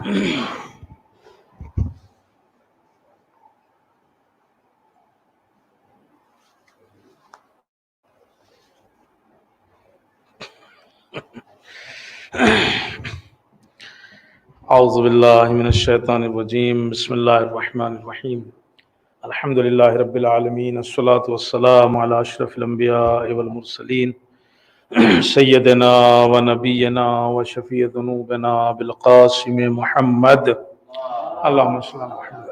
اعوذ باللہ من الشیطان الرجیم، بسم اللہ الرحمن الرحیم، الحمد للہ رب العالمین، الصلاۃ والسلام علی اشرف الانبیاء والمرسلین، سیدنا و نبینا و شفیع ذنوبنا بالقاسم محمد، اللہم صل علی محمد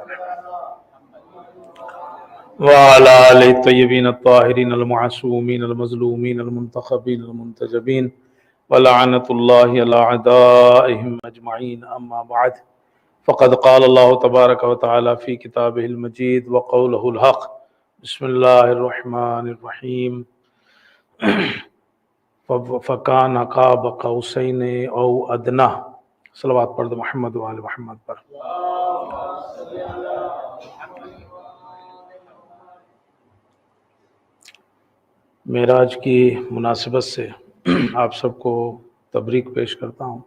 وعلی آلہ الطیبین الطاہرین المعصومین المظلومین المنتخبین المنتجبین ولعنت اللہ علی اعدائہم اجمعین، اما بعد فقد قال اللہ تبارک و تعالی فی کتابہ المجید وقولہ الحق، بسم اللہ الرحمن الرحیم، فکان قاب قوسین او ادنی۔ صلوات پڑھ دو محمد و آل محمد پر۔ معراج کی مناسبت سے آپ سب کو تبریک پیش کرتا ہوں،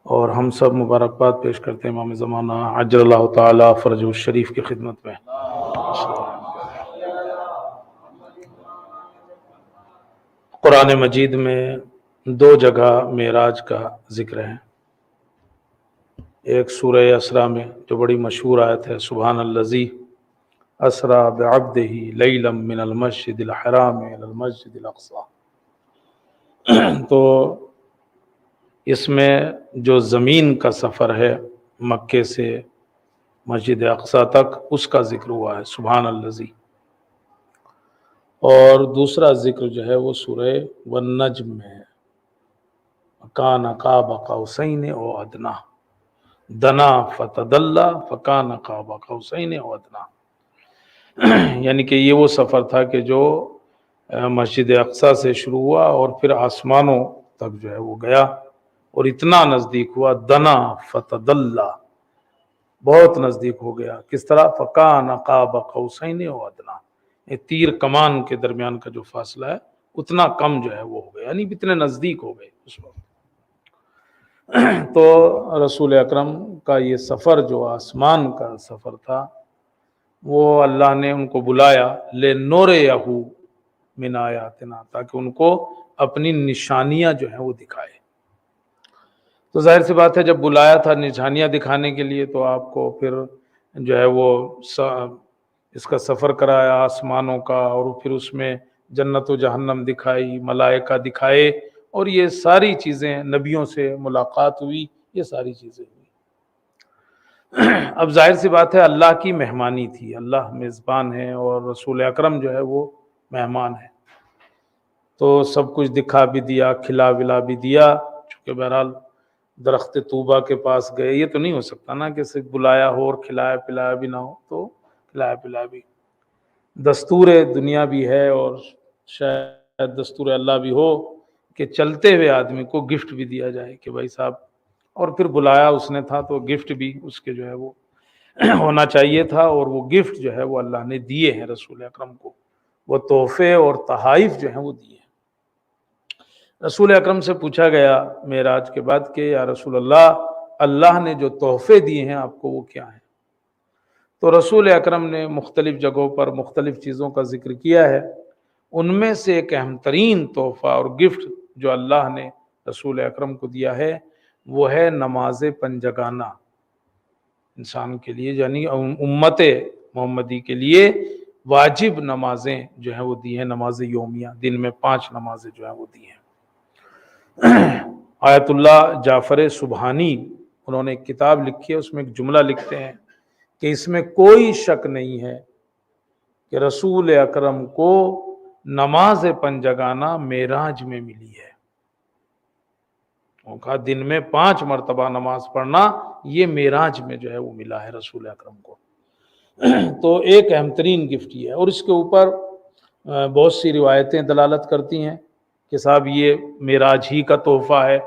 اور ہم سب مبارکباد پیش کرتے ہیں امام زمانہ عجل اللہ تعالی فرجہ الشریف کی خدمت میں۔ قرآن مجید میں دو جگہ معراج کا ذکر ہے، ایک سورہ اسراء میں جو بڑی مشہور آیت ہے، سبحان الذی اسریٰ بعبدہ لیلا من المسجد الحرام الی المسجد الاقصی۔ تو اس میں جو زمین کا سفر ہے مکے سے مسجد اقصی تک، اس کا ذکر ہوا ہے، سبحان الذی۔ اور دوسرا ذکر جو ہے وہ سورہ والنجم میں ہے، کان قاب قوسین او ادنی، دنا فتدلی فکان قاب قوسین او ادنی۔ یعنی کہ یہ وہ سفر تھا کہ جو مسجد اقصی سے شروع ہوا اور پھر آسمانوں تک جو ہے وہ گیا، اور اتنا نزدیک ہوا، دنا فتدلی، بہت نزدیک ہو گیا۔ کس طرح؟ فکان قاب قوسین او ادنی، یہ تیر کمان کے درمیان کا جو فاصلہ ہے اتنا کم جو ہے وہ ہو گیا، یعنی اتنے نزدیک ہو گئے اس وقت۔ تو رسول اکرم کا یہ سفر جو آسمان کا سفر تھا، وہ اللہ نے ان کو بلایا لِنُرِیَہُ مِنْ آیاتنا، تاکہ ان کو اپنی نشانیاں جو ہیں وہ دکھائے۔ تو ظاہر سی بات ہے، جب بلایا تھا نشانیاں دکھانے کے لیے، تو آپ کو پھر جو ہے وہ اس کا سفر کرایا آسمانوں کا، اور پھر اس میں جنت و جہنم دکھائی، ملائکہ دکھائے، اور یہ ساری چیزیں، نبیوں سے ملاقات ہوئی، یہ ساری چیزیں ہوئی۔ اب ظاہر سی بات ہے، اللہ کی مہمانی تھی، اللہ میزبان ہے اور رسول اکرم جو ہے وہ مہمان ہے، تو سب کچھ دکھا بھی دیا، کھلا ولا بھی دیا۔ چونکہ بہرحال درخت طوبہ کے پاس گئے، یہ تو نہیں ہو سکتا نا کہ صرف بلایا ہو اور کھلایا پلایا بھی نہ ہو، تو کھلایا پلایا بھی۔ دستور دنیا بھی ہے، اور شاید دستور اللہ بھی ہو کہ چلتے ہوئے آدمی کو گفٹ بھی دیا جائے کہ بھائی صاحب، اور پھر بلایا اس نے تھا تو گفٹ بھی اس کے جو ہے وہ ہونا چاہیے تھا، اور وہ گفٹ جو ہے وہ اللہ نے دیے ہیں رسول اکرم کو، وہ تحفے اور تحائف جو ہیں وہ دیے ہیں۔ رسول اکرم سے پوچھا گیا معراج کے بعد کہ یا رسول اللہ، اللہ نے جو تحفے دیے ہیں آپ کو وہ کیا ہیں؟ تو رسول اکرم نے مختلف جگہوں پر مختلف چیزوں کا ذکر کیا ہے۔ ان میں سے ایک اہم ترین تحفہ اور گفٹ جو اللہ نے رسول اکرم کو دیا ہے، وہ ہے نماز پنجگانہ۔ انسان کے لیے، یعنی امت محمدی کے لیے واجب نمازیں جو ہیں وہ دی ہیں، نماز یومیہ، دن میں 5 نمازیں جو ہیں وہ دی ہیں۔ آیت اللہ جعفر سبحانی، انہوں نے ایک کتاب لکھی ہے، اس میں ایک جملہ لکھتے ہیں کہ اس میں کوئی شک نہیں ہے کہ رسول اکرم کو نماز پنجگانہ معراج میں ملی ہے۔ کہا دن میں 5 مرتبہ نماز پڑھنا، یہ معراج میں جو ہے وہ ملا ہے رسول اکرم کو۔ تو ایک اہم ترین گفٹ یہ ہے، اور اس کے اوپر بہت سی روایتیں دلالت کرتی ہیں کہ صاحب یہ معراج ہی کا تحفہ ہے،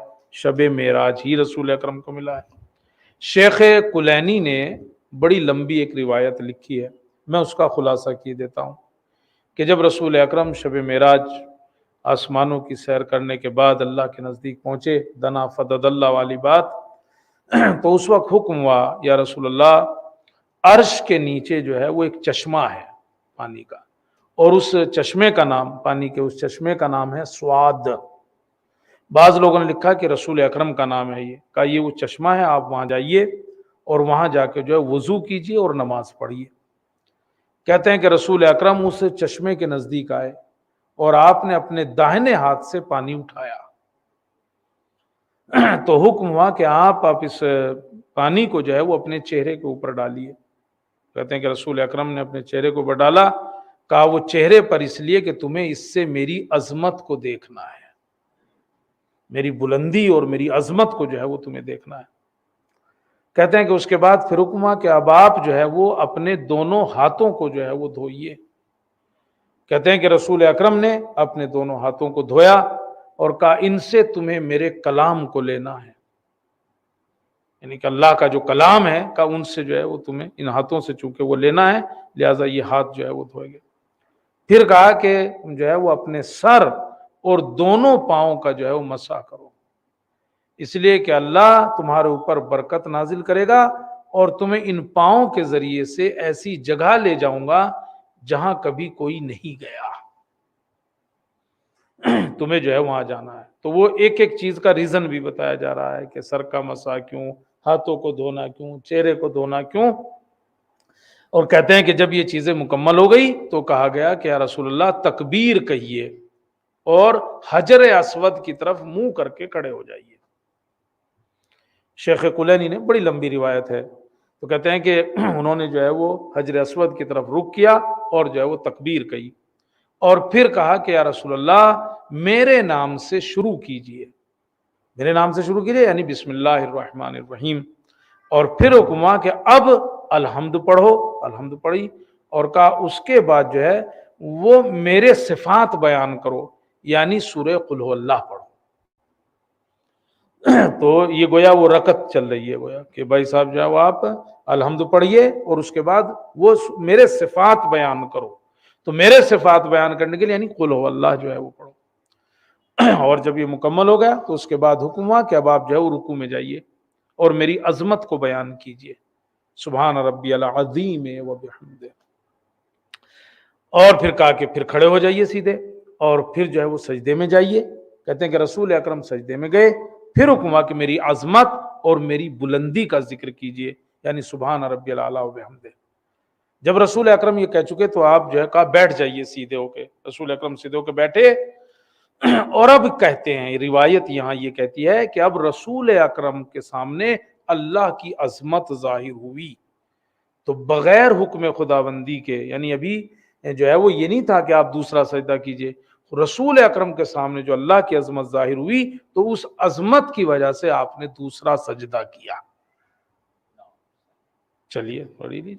شب معراج ہی رسول اکرم کو ملا ہے۔ شیخ کلینی نے بڑی لمبی ایک روایت لکھی ہے، میں اس کا خلاصہ کی دیتا ہوں کہ جب رسول اکرم شب معراج آسمانوں کی سیر کرنے کے بعد اللہ کے نزدیک پہنچے، دنا فدد اللہ والی بات، تو اس وقت حکم ہوا یا رسول اللہ عرش کے نیچے جو ہے وہ ایک چشمہ ہے پانی کا، اور اس چشمے کا نام، پانی کے اس چشمے کا نام ہے سواد۔ بعض لوگوں نے لکھا کہ رسول اکرم کا نام ہے، یہ کہا یہ وہ چشمہ ہے، آپ وہاں جائیے اور وہاں جا کے جو ہے وضو کیجیے اور نماز پڑھیے۔ کہتے ہیں کہ رسول اکرم اس چشمے کے نزدیک آئے اور آپ نے اپنے داہنے ہاتھ سے پانی اٹھایا تو حکم ہوا کہ آپ اس پانی کو جو ہے وہ اپنے چہرے کے اوپر ڈالیے۔ کہتے ہیں کہ رسول اکرم نے اپنے چہرے کو اوپر ڈالا، کہا وہ چہرے پر اس لیے کہ تمہیں اس سے میری عظمت کو دیکھنا ہے، میری بلندی اور میری عظمت کو جو ہے وہ تمہیں دیکھنا ہے۔ کہتے ہیں کہ اس کے بعد پھر حکم ہوا کہ اب آپ جو ہے وہ اپنے دونوں ہاتھوں کو جو ہے وہ دھوئیے۔ کہتے ہیں کہ رسول اکرم نے اپنے دونوں ہاتھوں کو دھویا اور کہا ان سے تمہیں میرے کلام کو لینا ہے، یعنی کہ اللہ کا جو کلام ہے کہ ان سے جو ہے وہ تمہیں ان ہاتھوں سے چونکہ وہ لینا ہے، لہٰذا یہ ہاتھ جو ہے وہ دھوئے گے۔ پھر کہا کہ جو ہے وہ اپنے سر اور دونوں پاؤں کا جو ہے وہ مسح کرو، اس لیے کہ اللہ تمہارے اوپر برکت نازل کرے گا اور تمہیں ان پاؤں کے ذریعے سے ایسی جگہ لے جاؤں گا جہاں کبھی کوئی نہیں گیا، تمہیں جو ہے وہاں جانا ہے۔ تو وہ ایک ایک چیز کا ریزن بھی بتایا جا رہا ہے کہ سر کا مسح کیوں، ہاتھوں کو دھونا کیوں، چہرے کو دھونا کیوں۔ اور کہتے ہیں کہ جب یہ چیزیں مکمل ہو گئی تو کہا گیا کہ یا رسول اللہ تکبیر کہیے اور حجر اسود کی طرف منہ کر کے کھڑے ہو جائیے۔ شیخ کلینی نے بڑی لمبی روایت ہے، تو کہتے ہیں کہ انہوں نے جو ہے وہ حجر اسود کی طرف رخ کیا اور جو ہے وہ تکبیر کہی، اور پھر کہا کہ یا رسول اللہ میرے نام سے شروع کیجئے، میرے نام سے شروع کیجئے یعنی بسم اللہ الرحمن الرحیم، اور پھر حکم ہوا کہ اب الحمد پڑھو، الحمد پڑھی، اور کہا اس کے بعد جو ہے وہ میرے صفات بیان کرو، یعنی سورہ قل ہو اللہ پڑھو۔ تو یہ گویا وہ رکعت چل رہی ہے، گویا کہ بھائی صاحب جو ہے وہ آپ الحمد پڑھیے اور اس کے بعد وہ میرے صفات بیان کرو، تو میرے صفات بیان کرنے کے لیے یعنی قل ہو اللہ جو ہے وہ پڑھو۔ اور جب یہ مکمل ہو گیا تو اس کے بعد حکم ہوا کہ اب آپ جو ہے وہ رکوع میں جائیے اور میری عظمت کو بیان کیجئے، سبحان ربی العظیم و بحمدہ، اور پھر کہا کہ پھر کھڑے ہو جائیے سیدھے اور پھر جو ہے وہ سجدے میں جائیے۔ کہتے ہیں کہ رسول اکرم سجدے میں گئے، پھر حکم ہوا کہ میری عظمت اور میری بلندی کا ذکر کیجئے، یعنی سبحان ربی الاعلی و بحمدہ۔ جب رسول اکرم یہ کہہ چکے تو آپ جو ہے کہا بیٹھ جائیے سیدھے ہو کے۔ رسول اکرم سیدھے ہو کے بیٹھے، اور اب کہتے ہیں روایت یہاں یہ کہتی ہے کہ اب رسول اکرم کے سامنے اللہ کی عظمت ظاہر ہوئی، تو بغیر حکم خداوندی کے، یعنی ابھی جو ہے وہ یہ نہیں تھا کہ آپ دوسرا سجدہ کیجئے، رسول اکرم کے سامنے جو اللہ کی عظمت ظاہر ہوئی تو اس عظمت کی وجہ سے آپ نے دوسرا سجدہ کیا۔ چلیے پڑھی دی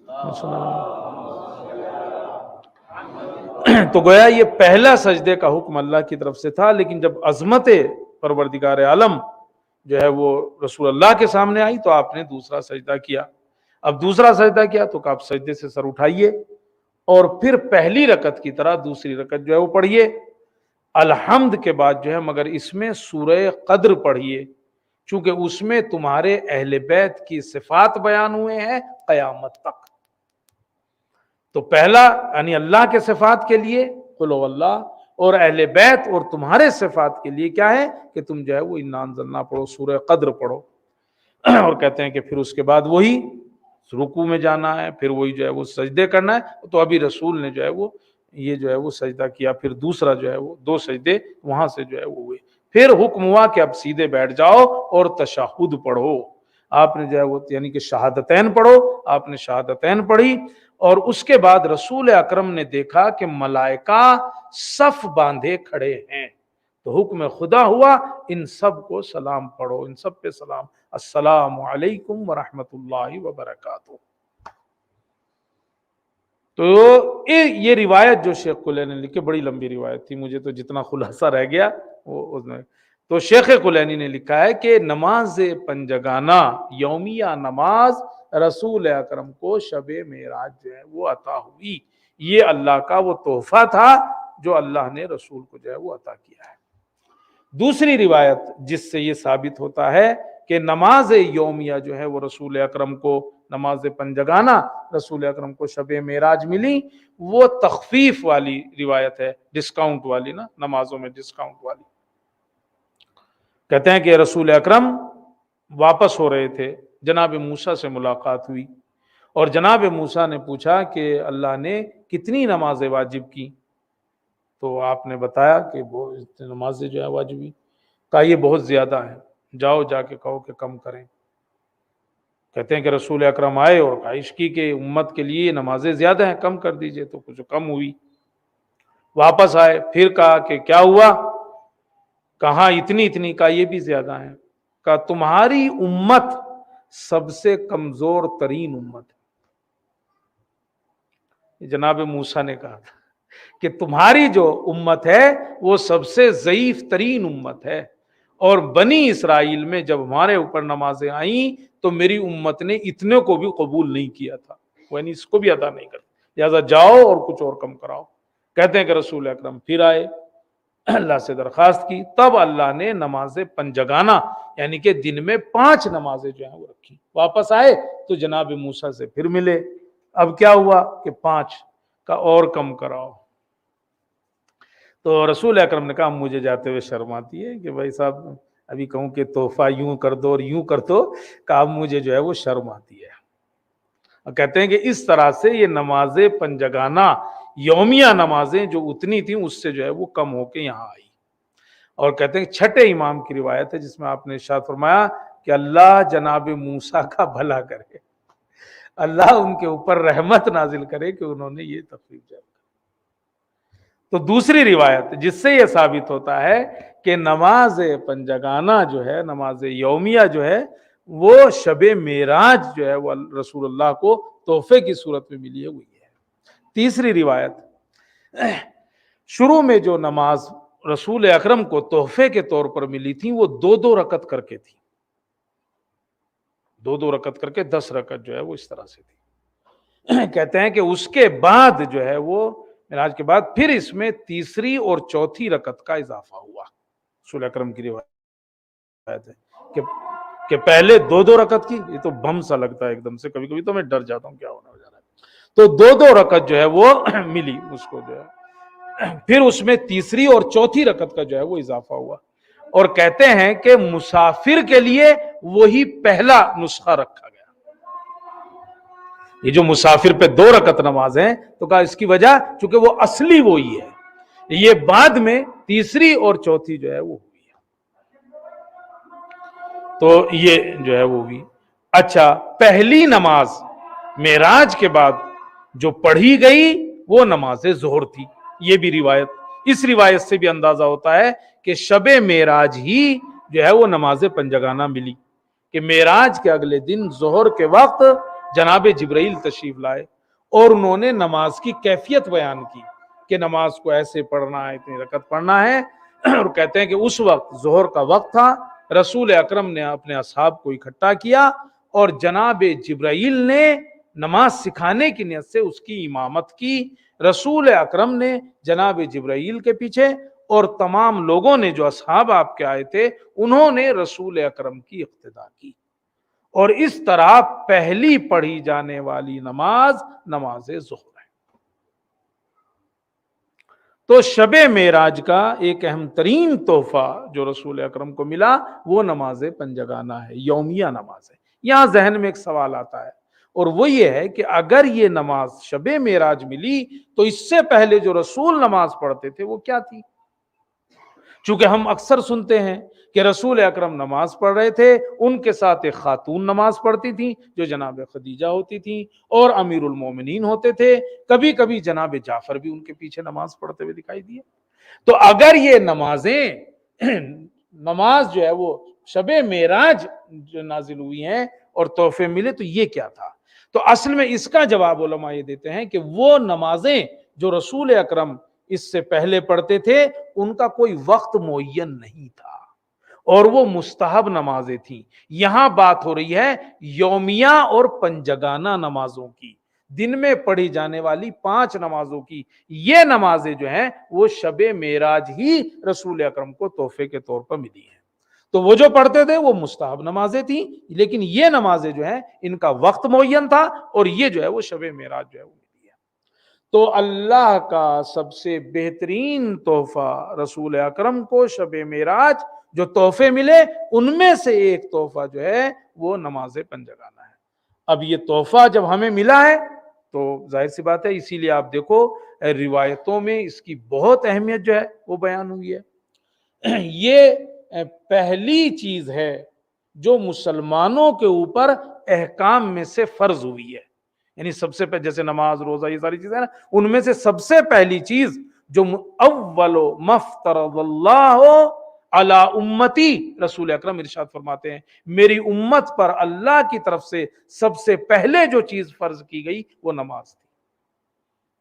تو گویا یہ پہلا سجدے کا حکم اللہ کی طرف سے تھا، لیکن جب عظمت پروردگار عالم جو ہے وہ رسول اللہ کے سامنے آئی تو آپ نے دوسرا سجدہ کیا۔ اب دوسرا سجدہ کیا تو آپ سجدے سے سر اٹھائیے اور پھر پہلی رکعت کی طرح دوسری رکعت جو ہے وہ پڑھیے، الحمد کے بعد جو ہے مگر اس میں سورہ قدر پڑھیے، چونکہ اس میں تمہارے اہل بیت کی صفات بیان ہوئے ہیں قیامت تک۔ تو پہلا یعنی اللہ کے صفات کے لیے قل ہو اللہ، اور اہل بیت اور تمہارے صفات کے لیے کیا ہے کہ تم جو ہے وہ انا انزلنا پڑھو، سورہ قدر پڑھو۔ اور کہتے ہیں کہ پھر اس کے بعد وہی رکوع میں جانا ہے، پھر وہی جو ہے وہ سجدے کرنا ہے۔ تو ابھی رسول نے جو ہے وہ یہ جو ہے وہ سجدہ کیا، پھر دوسرا جو ہے وہ دو سجدے وہاں سے جو ہے وہ ہوئے، پھر حکم ہوا کہ اب سیدھے بیٹھ جاؤ اور تشہد پڑھو۔ آپ نے جو ہے وہ یعنی کہ شہادتین پڑھو، آپ نے شہادتین پڑھی، اور اس کے بعد رسول اکرم نے دیکھا کہ ملائکہ صف باندھے کھڑے ہیں، تو حکم خدا ہوا ان سب کو سلام پڑھو، ان سب پہ سلام، السلام علیکم ورحمۃ اللہ وبرکاتہ۔ تو یہ روایت جو شیخ کلینی نے لکھی، بڑی لمبی روایت تھی، مجھے تو جتنا خلاصہ رہ گیا وہ اس میں، تو شیخ کلینی نے لکھا ہے کہ نماز پنجگانہ یومیہ نماز رسول اکرم کو شب معراج جو ہے وہ عطا ہوئی، یہ اللہ کا وہ تحفہ تھا جو اللہ نے رسول کو جو ہے وہ عطا کیا ہے۔ دوسری روایت جس سے یہ ثابت ہوتا ہے کہ نماز یومیہ جو ہے وہ رسول اکرم کو، نماز پنجگانہ رسول اکرم کو شب معراج ملی، وہ تخفیف والی روایت ہے، ڈسکاؤنٹ والی نا، نمازوں میں ڈسکاؤنٹ والی۔ کہتے ہیں کہ رسول اکرم واپس ہو رہے تھے، جناب موسیٰ سے ملاقات ہوئی، اور جناب موسیٰ نے پوچھا کہ اللہ نے کتنی نمازیں واجب کی؟ تو آپ نے بتایا کہ وہ نمازیں جو ہے واجب کی، کہا یہ بہت زیادہ ہیں، جاؤ جا کے کہو کہ کم کریں۔ کہتے ہیں کہ رسول اکرم آئے اور کہا عشقی کے امت کے لیے نمازیں زیادہ ہیں، کم کر دیجئے، تو کچھ کم ہوئی۔ واپس آئے، پھر کہا کہ کیا ہوا؟ کہاں اتنی اتنی، کہا یہ بھی زیادہ ہیں۔ کہا تمہاری امت سب سے کمزور ترین امت ہے۔ جناب موسیٰ نے کہا تھا کہ تمہاری جو امت ہے وہ سب سے ضعیف ترین امت ہے، اور بنی اسرائیل میں جب ہمارے اوپر نمازیں آئیں تو میری امت نے اتنے کو بھی قبول نہیں کیا تھا، یعنی اس کو بھی ادا نہیں کرتے، لہذا جاؤ اور کچھ اور کم کراؤ۔ کہتے ہیں کہ رسول اکرم پھر آئے، اللہ سے درخواست کی، تب اللہ نے نماز پنجگانہ یعنی کہ دن میں 5 نمازیں جو ہیں وہ رکھی۔ واپس آئے تو جناب موسیٰ سے پھر ملے، اب کیا ہوا کہ 5 کا اور کم کراؤ۔ تو رسول اکرم نے کہا مجھے جاتے ہوئے شرم آتی ہے کہ بھائی صاحب ابھی کہوں کہ تحفہ یوں کر دو اور یوں کر دو، کہا مجھے جو ہے وہ شرم آتی ہے۔ اور کہتے ہیں کہ اس طرح سے یہ نماز پنجگانہ یومیہ نمازیں جو اتنی تھیں اس سے جو ہے وہ کم ہو کے یہاں آئی۔ اور کہتے ہیں کہ چھٹے امام کی روایت ہے جس میں آپ نے ارشاد فرمایا کہ اللہ جناب موسیٰ کا بھلا کرے، اللہ ان کے اوپر رحمت نازل کرے کہ انہوں نے یہ تخفیف جاری۔ تو دوسری روایت جس سے یہ ثابت ہوتا ہے کہ نماز پنجگانہ جو ہے، نماز یومیہ جو ہے، وہ شب معراج جو ہے وہ رسول اللہ کو تحفے کی صورت میں ملی ہے، وہی ہے۔ تیسری روایت، شروع میں جو نماز رسول اکرم کو تحفے کے طور پر ملی تھی وہ 2 رکعت کر کے تھی، 2 رکعت کر کے 10 رکعت جو ہے وہ اس طرح سے تھی۔ کہتے ہیں کہ اس کے بعد جو ہے وہ معراج کے بعد پھر اس میں تیسری اور چوتھی رکعت کا اضافہ ہوا۔ رسول اکرم کی روایت ہے کہ پہلے 2 رکعت کی، یہ تو بم سا لگتا ہے ایک دم سے، کبھی کبھی تو میں ڈر جاتا ہوں کیا ہونے جا رہا ہے، تو 2 رکعت جو ہے وہ ملی اس کو جو ہے، پھر اس میں تیسری اور چوتھی رکعت کا جو ہے وہ اضافہ ہوا۔ اور کہتے ہیں کہ مسافر کے لیے وہی پہلا نسخہ رکھا گیا، یہ جو مسافر پہ 2 رکعت نماز ہیں، تو کہا اس کی وجہ چونکہ وہ اصلی وہی ہے، یہ بعد میں تیسری اور چوتھی جو ہے وہ ہوئی ہے، تو یہ جو ہے وہ ہوئی۔ اچھا، پہلی نماز معراج کے بعد جو پڑھی گئی وہ نماز ظہر تھی، یہ بھی روایت، اس روایت سے بھی اندازہ ہوتا ہے کہ شب معراج ہی جو ہے وہ نماز پنجگانہ ملی، کہ معراج کے اگلے دن ظہر کے وقت جناب جبرائیل تشریف لائے اور انہوں نے نماز کی کیفیت بیان کی کہ نماز کو ایسے پڑھنا ہے، اتنی رکعت پڑھنا ہے۔ اور کہتے ہیں کہ اس وقت ظہر کا وقت تھا، رسول اکرم نے اپنے اصحاب کو اکٹھا کیا اور جناب جبرائیل نے نماز سکھانے کی نیت سے اس کی امامت کی۔ رسول اکرم نے جناب جبرائیل کے پیچھے اور تمام لوگوں نے جو اصحاب آپ کے آئے تھے انہوں نے رسول اکرم کی اقتداء کی، اور اس طرح پہلی پڑھی جانے والی نماز نماز ظہر ہے۔ تو شب معراج کا ایک اہم ترین تحفہ جو رسول اکرم کو ملا وہ نماز پنجگانہ ہے، یومیہ نماز ہے۔ یہاں ذہن میں ایک سوال آتا ہے، اور وہ یہ ہے کہ اگر یہ نماز شب معراج ملی تو اس سے پہلے جو رسول نماز پڑھتے تھے وہ کیا تھی؟ چونکہ ہم اکثر سنتے ہیں کہ رسول اکرم نماز پڑھ رہے تھے، ان کے ساتھ ایک خاتون نماز پڑھتی تھی جو جناب خدیجہ ہوتی تھی اور امیر المومنین ہوتے تھے، کبھی کبھی جناب جعفر بھی ان کے پیچھے نماز پڑھتے ہوئے دکھائی دیے۔ تو اگر یہ نماز جو ہے وہ شب معراج جو نازل ہوئی ہیں اور تحفے ملے تو یہ کیا تھا؟ تو اصل میں اس کا جواب علماء یہ دیتے ہیں کہ وہ نمازیں جو رسول اکرم اس سے پہلے پڑھتے تھے ان کا کوئی وقت معین نہیں تھا اور وہ مستحب نمازیں تھیں۔ یہاں بات ہو رہی ہے یومیہ اور پنجگانہ نمازوں کی، دن میں پڑھی جانے والی 5 نمازوں کی۔ یہ نمازیں جو ہیں وہ شب معراج ہی رسول اکرم کو تحفے کے طور پر ملی ہیں۔ تو وہ جو پڑھتے تھے وہ مستحب نمازیں تھیں، لیکن یہ نمازیں جو ہیں ان کا وقت معین تھا، اور یہ جو ہے وہ شب معراج جو ہے وہ ملی ہے۔ تو اللہ کا سب سے بہترین تحفہ رسول اکرم کو شب معراج جو تحفے ملے ان میں سے ایک تحفہ جو ہے وہ نماز پنجگانہ ہے۔ اب یہ تحفہ جب ہمیں ملا ہے تو ظاہر سی بات ہے، اسی لیے آپ دیکھو روایتوں میں اس کی بہت اہمیت جو ہے وہ بیان ہوئی ہے۔ یہ پہلی چیز ہے جو مسلمانوں کے اوپر احکام میں سے فرض ہوئی ہے، یعنی سب سے پہلے جیسے نماز، روزہ، یہ ساری چیزیں نا، ان میں سے سب سے پہلی چیز جو اول مفترض اللہ علی امتی، رسول اکرم ارشاد فرماتے ہیں میری امت پر اللہ کی طرف سے سب سے پہلے جو چیز فرض کی گئی وہ نماز تھی،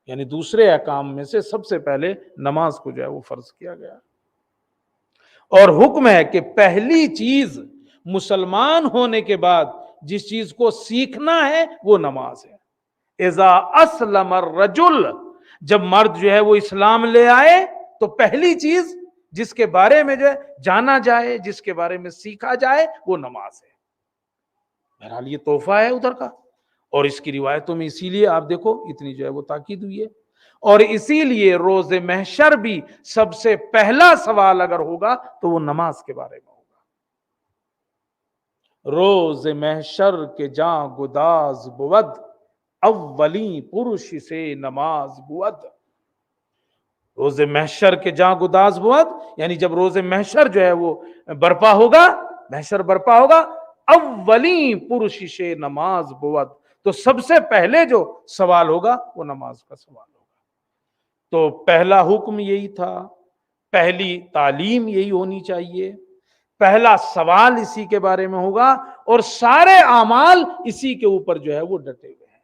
یعنی دوسرے احکام میں سے سب سے پہلے نماز کو جو ہے وہ فرض کیا گیا، اور حکم ہے کہ پہلی چیز مسلمان ہونے کے بعد جس چیز کو سیکھنا ہے وہ نماز ہے۔ اذا اسلم الرجل، جب مرد جو ہے وہ اسلام لے آئے تو پہلی چیز جس کے بارے میں جو ہے جانا جائے، جس کے بارے میں سیکھا جائے وہ نماز ہے۔ بہرحال یہ تحفہ ہے ادھر کا، اور اس کی روایتوں میں اسی لیے آپ دیکھو اتنی جو ہے وہ تاکید ہوئی ہے، اور اسی لیے روز محشر بھی سب سے پہلا سوال اگر ہوگا تو وہ نماز کے بارے میں ہوگا۔ روز محشر کے جاں گداز بود، اولین پرش سے نماز بود۔ روز محشر کے جاں گداز بود، یعنی جب روز محشر جو ہے وہ برپا ہوگا، محشر برپا ہوگا، اولین پرش سے نماز بود، تو سب سے پہلے جو سوال ہوگا وہ نماز کا سوال ہوگا۔ تو پہلا حکم یہی تھا، پہلی تعلیم یہی ہونی چاہیے، پہلا سوال اسی کے بارے میں ہوگا، اور سارے اعمال اسی کے اوپر جو ہے وہ ڈٹے ہوئے ہیں۔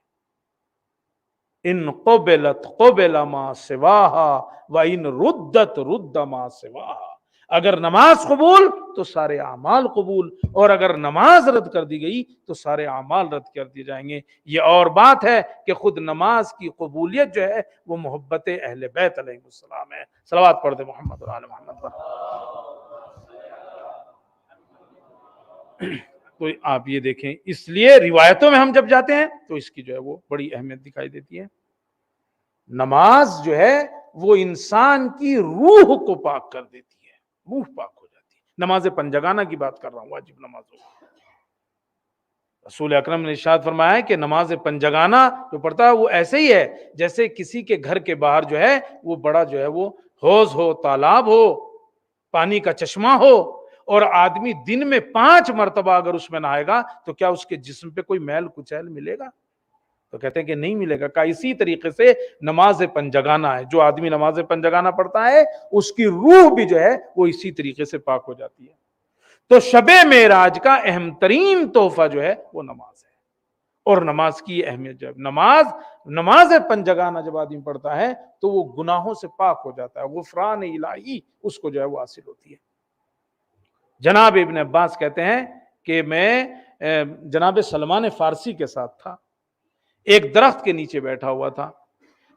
ان قبلت قبل ما سواہا و ان ردت رد ما سواہا، اگر نماز قبول تو سارے اعمال قبول، اور اگر نماز رد کر دی گئی تو سارے اعمال رد کر دیے جائیں گے۔ یہ اور بات ہے کہ خود نماز کی قبولیت جو ہے وہ محبت اہل بیت علیہ السلام ہے۔ صلوات پڑھ دے محمد اور آل محمد پر۔ تو آپ یہ دیکھیں، اس لیے روایتوں میں ہم جب جاتے ہیں تو اس کی جو ہے وہ بڑی اہمیت دکھائی دیتی ہے۔ نماز جو ہے وہ انسان کی روح کو پاک کر دیتی ہے، روح پاک ہو جاتی ہے۔ نماز پنجگانہ کی بات کر رہا ہوں، واجب نمازوں۔ رسول اکرم نے ارشاد فرمایا ہے کہ نماز پنجگانہ جو پڑھتا ہے وہ ایسے ہی ہے جیسے کسی کے گھر کے باہر جو ہے وہ بڑا جو ہے وہ حوض ہو، تالاب ہو، پانی کا چشمہ ہو، اور آدمی دن میں 5 مرتبہ اگر اس میں نہائے گا تو کیا اس کے جسم پہ کوئی میل کچیل ملے گا؟ تو کہتے ہیں کہ نہیں ملے گا۔ اسی طریقے سے نماز پنجگانہ ہے، جو آدمی نماز پنجگانہ پڑھتا ہے اس کی روح بھی جو ہے وہ اسی طریقے سے پاک ہو جاتی ہے۔ تو شب معراج کا اہم ترین تحفہ جو ہے وہ نماز ہے، اور نماز کی اہمیت جو ہے، نماز پنجگانہ جب آدمی پڑھتا ہے تو وہ گناہوں سے پاک ہو جاتا ہے، غفران الہی اس کو جو ہے وہ حاصل ہوتی ہے۔ جناب ابن عباس کہتے ہیں کہ میں جناب سلمان فارسی کے ساتھ تھا، ایک درخت کے نیچے بیٹھا ہوا تھا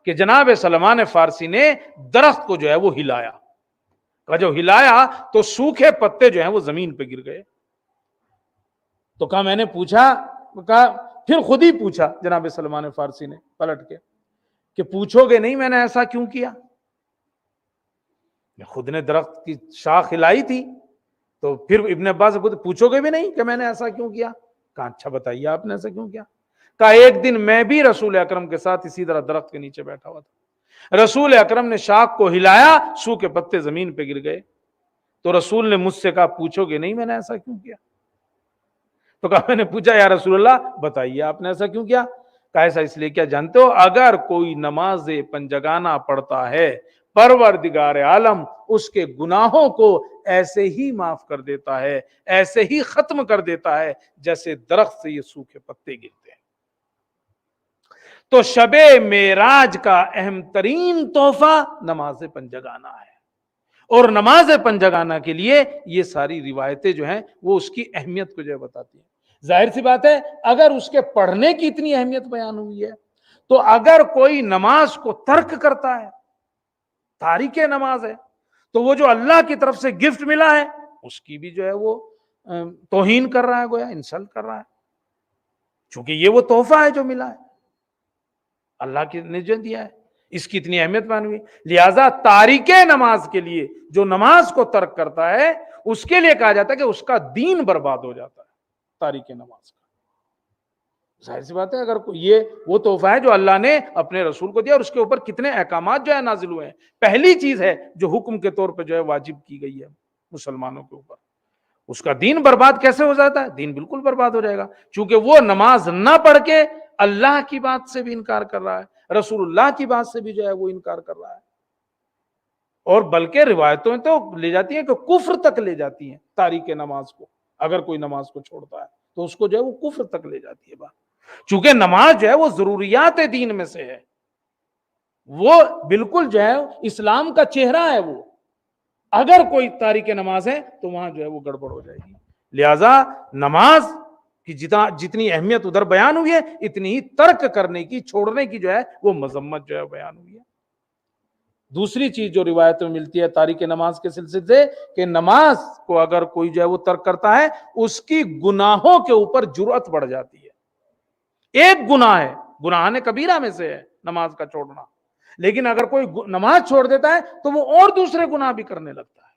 کہ جناب سلمان فارسی نے درخت کو جو ہے وہ ہلایا، جو ہلایا تو سوکھے پتے جو ہیں وہ زمین پہ گر گئے۔ تو کہا میں نے پوچھا، کہا پھر خود ہی پوچھا جناب سلمان فارسی نے پلٹ کے کہ پوچھو گے نہیں میں نے ایسا کیوں کیا؟ خود نے درخت کی شاخ ہلائی تھی، تو پھر ابن عباس سے پوچھو گے بھی نہیں کہ میں نے ایسا کیوں کیا؟ کہا اچھا بتائیے آپ نے ایسا کیوں کیا؟ کہا ایک دن میں بھی رسول اکرم کے ساتھ اسی طرح درخت کے نیچے بیٹھا ہوا تھا، رسول اکرم نے شاخ کو ہلایا، سوکھے پتے زمین پہ گر گئے، تو رسول نے مجھ سے کہا پوچھو گے نہیں میں نے ایسا کیوں کیا؟ تو کہا میں نے پوچھا یا رسول اللہ بتائیے آپ نے ایسا کیوں کیا؟ کہا ایسا اس لیے کیا جانتے ہو، اگر کوئی نماز پنجگانہ پڑھتا ہے پروردگار عالم اس کے گناہوں کو ایسے ہی معاف کر دیتا ہے، ایسے ہی ختم کر دیتا ہے جیسے درخت سے یہ سوکھے پتے گرتے ہیں۔ تو شب معراج کا اہم ترین تحفہ نماز پنجگانہ ہے، اور نماز پنجگانہ کے لیے یہ ساری روایتیں جو ہیں وہ اس کی اہمیت کو جو ہے بتاتی ہیں۔ ظاہر سی بات ہے اگر اس کے پڑھنے کی اتنی اہمیت بیان ہوئی ہے تو اگر کوئی نماز کو ترک کرتا ہے، تاریک نماز ہے، تو وہ جو اللہ کی طرف سے گفٹ ملا ہے اس کی بھی جو ہے وہ توہین کر رہا ہے، گویا انسلٹ کر رہا ہے، چونکہ یہ وہ تحفہ ہے جو ملا ہے، اللہ کی نے جو دیا ہے، اس کی اتنی اہمیت مانی ہوئی۔ لہذا تارک نماز کے لیے، جو نماز کو ترک کرتا ہے، اس کے لیے کہا جاتا ہے کہ اس کا دین برباد ہو جاتا ہے، تارک نماز کا۔ ظاہر سی بات ہے، اگر یہ وہ تحفہ ہے جو اللہ نے اپنے رسول کو دیا، اور اس کے اوپر کتنے احکامات جو ہے نازل ہوئے ہیں۔ پہلی چیز ہے جو حکم کے طور پہ جو ہے واجب کی گئی ہے مسلمانوں کے اوپر، اس کا دین برباد کیسے ہو جاتا ہے؟ دین بالکل برباد ہو جائے گا، چونکہ وہ نماز نہ پڑھ کے اللہ کی بات سے بھی انکار کر رہا ہے، رسول اللہ کی بات سے بھی جو ہے وہ انکار کر رہا ہے، اور بلکہ روایتوں تو لے جاتی ہیں کہ کفر تک لے جاتی ہیں تاریک نماز کو۔ اگر کوئی نماز کو چھوڑتا ہے تو اس کو جو ہے وہ کفر تک لے جاتی ہے بات، چونکہ نماز جو ہے وہ ضروریات دین میں سے ہے، وہ بالکل جو ہے اسلام کا چہرہ ہے۔ وہ اگر کوئی تاریک نماز ہے تو وہاں جو ہے وہ گڑبڑ ہو جائے گی۔ لہذا نماز کی جتنی اہمیت ادھر بیان ہوئی ہے، اتنی ہی ترک کرنے کی، چھوڑنے کی جو ہے وہ مذمت جو ہے بیان ہوئی ہے۔ دوسری چیز جو روایت میں ملتی ہے تاریک نماز کے سلسلے سے، کہ نماز کو اگر کوئی جو ہے وہ ترک کرتا ہے، اس کی گناہوں کے اوپر جرأت بڑھ جاتی ہے۔ ایک گناہ ہے، گناہ کبیرہ میں سے ہے نماز کا چھوڑنا، لیکن اگر کوئی نماز چھوڑ دیتا ہے تو وہ اور دوسرے گناہ بھی کرنے لگتا ہے۔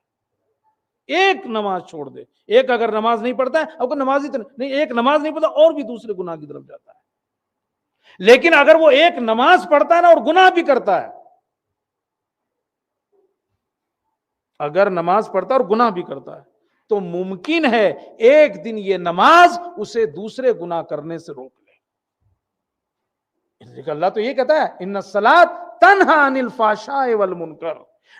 ایک نماز چھوڑ دے، ایک اگر نماز نہیں پڑھتا ہے، اب نماز ہی نہیں، ایک نماز نہیں پڑھتا اور بھی دوسرے گناہ کی طرف جاتا ہے۔ لیکن اگر وہ ایک نماز پڑھتا ہے نا اور گناہ بھی کرتا ہے، اگر نماز پڑھتا ہے اور گناہ بھی کرتا ہے، تو ممکن ہے ایک دن یہ نماز اسے دوسرے گناہ کرنے سے روک لے۔ اللہ تو یہ کہتا ہے ان الصلاۃ تنہی عن الفحشاء والمنکر،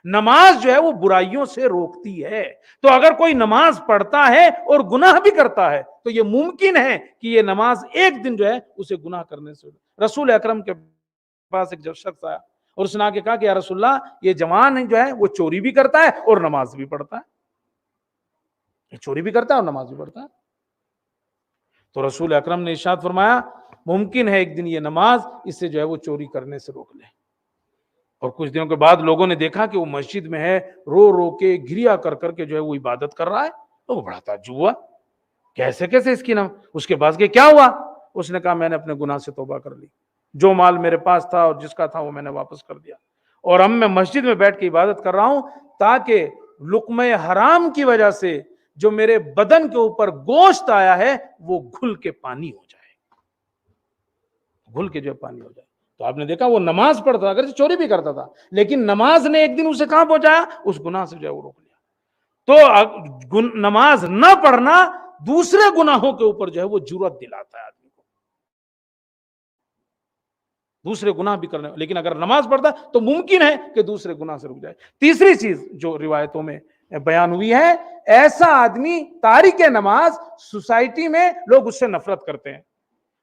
نماز جو ہے وہ برائیوں سے روکتی ہے۔ تو اگر کوئی نماز پڑھتا ہے اور گناہ بھی کرتا ہے تو یہ ممکن ہے کہ یہ نماز ایک دن جو ہے اسے گناہ کرنے سے رسول اکرم کے پاس ایک جب شخص آیا اور اس نے آ کے کہا کہ یا رسول اللہ، یہ جوان جو ہے وہ چوری بھی کرتا ہے اور نماز بھی پڑھتا ہے، یہ چوری بھی کرتا ہے اور نماز بھی پڑھتا ہے۔ تو رسول اکرم نے ارشاد فرمایا ممکن ہے ایک دن یہ نماز اسے جو ہے وہ چوری کرنے سے روک لے۔ اور کچھ دنوں کے بعد لوگوں نے دیکھا کہ وہ مسجد میں ہے، رو رو کے گریا کر کر کے جو ہے وہ عبادت کر رہا ہے، تو وہ بڑا تعجب ہوا، کیسے اس کی اس کے پاس کہ کیا ہوا؟ اس نے کہا میں نے اپنے گناہ سے توبہ کر لی، جو مال میرے پاس تھا اور جس کا تھا وہ میں نے واپس کر دیا، اور اب میں مسجد میں بیٹھ کے عبادت کر رہا ہوں تاکہ لقمہ حرام کی وجہ سے جو میرے بدن کے اوپر گوشت آیا ہے وہ گھل کے پانی ہو جائے، گھل کے جو پانی ہو جائے۔ تو آپ نے دیکھا وہ نماز پڑھتا، اگر چوری بھی کرتا تھا، لیکن نماز نے ایک دن اسے کہاں پہنچایا؟ اس گناہ سے جو ہے وہ روک لیا۔ تو نماز نہ پڑھنا دوسرے گناہوں کے اوپر جو ہے وہ جرأت دلاتا ہے آدمی کو، دوسرے گناہ بھی کرنے، لیکن اگر نماز پڑھتا تو ممکن ہے کہ دوسرے گناہ سے رک جائے۔ تیسری چیز جو روایتوں میں بیان ہوئی ہے، ایسا آدمی تارک نماز، سوسائٹی میں لوگ اس سے نفرت کرتے ہیں۔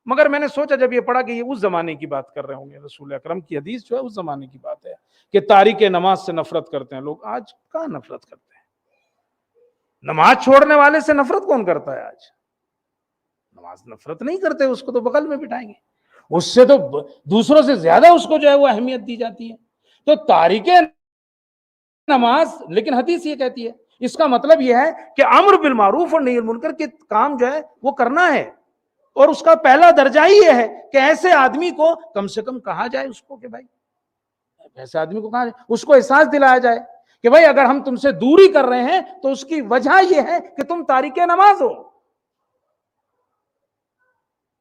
مگر میں نے سوچا جب یہ پڑھا کہ یہ اس زمانے کی بات کر رہے ہوں گے، رسول اکرم کی حدیث جو ہے اس زمانے کی بات ہے کہ تارک نماز سے نفرت کرتے ہیں لوگ۔ آج کہاں نفرت کرتے ہیں؟ نماز چھوڑنے والے سے نفرت کون کرتا ہے؟ آج نماز نفرت نہیں کرتے، اس کو تو بغل میں بٹھائیں گے، اس سے تو دوسروں سے زیادہ اس کو جو ہے وہ اہمیت دی جاتی ہے۔ تو تارک نماز، لیکن حدیث یہ کہتی ہے، اس کا مطلب یہ ہے کہ امر بالمعروف اور نہی عن المنکر کے کام جو ہے وہ کرنا ہے، اور اس کا پہلا درجہ ہی یہ ہے کہ ایسے آدمی کو کم سے کم کہا جائے اس کو کہ بھائی، ایسے آدمی کو کہا جائے، اس کو احساس دلایا جائے کہ بھائی اگر ہم تم سے دوری کر رہے ہیں تو اس کی وجہ یہ ہے کہ تم تارک نماز ہو۔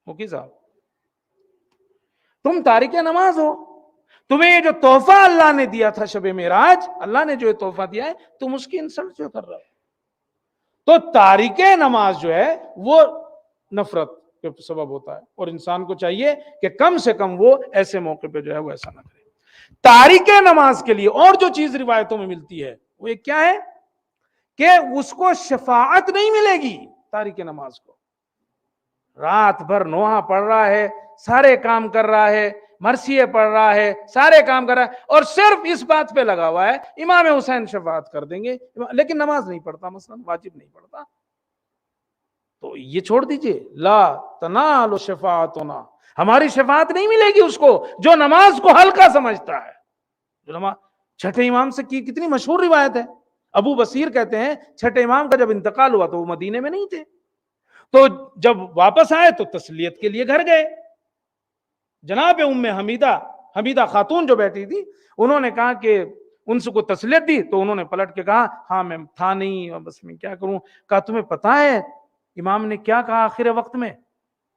موکی صاحب، تم تارک نماز ہو، تمہیں یہ جو تحفہ اللہ نے دیا تھا شب معراج، اللہ نے جو یہ تحفہ دیا ہے، تم اس کی انسلٹ جو کر رہے ہو۔ تو تارک نماز جو ہے وہ نفرت کے سبب ہوتا ہے، اور انسان کو چاہیے کہ کم سے کم وہ ایسے موقع پہ جو ہے وہ ایسا نہ کرے۔ تارک نماز کے لیے اور جو چیز روایتوں میں ملتی ہے وہ ایک کیا ہے کہ اس کو شفاعت نہیں ملے گی۔ تارک نماز کو رات بھر نوحہ پڑھ رہا ہے، سارے کام کر رہا ہے، مرثیے پڑھ رہا ہے، سارے کام کر رہا ہے، اور صرف اس بات پہ لگا ہوا ہے امام حسین شفاعت کر دیں گے، لیکن نماز نہیں پڑھتا، مثلا واجب نہیں پڑھتا، تو یہ چھوڑ دیجئے۔ لا تنال شفاعتنا، ہماری شفاعت نہیں ملے گی اس کو جو نماز کو ہلکا سمجھتا ہے۔ جو نماز چھٹے امام سے کی کتنی مشہور روایت ہے ابو بصیر کہتے ہیں چھٹے امام کا جب انتقال ہوا تو وہ مدینے میں نہیں تھے، تو جب واپس آئے تو تسلیت کے لیے گھر گئے. جناب ام حمیدہ خاتون جو بیٹھی تھی، انہوں نے کہا کہ ان سے کو تسلیت دی، تو انہوں نے پلٹ کے کہا ہاں میں تھا نہیں، بس میں کیا کروں. کہا تمہیں پتا ہے امام نے کیا کہا آخر وقت میں؟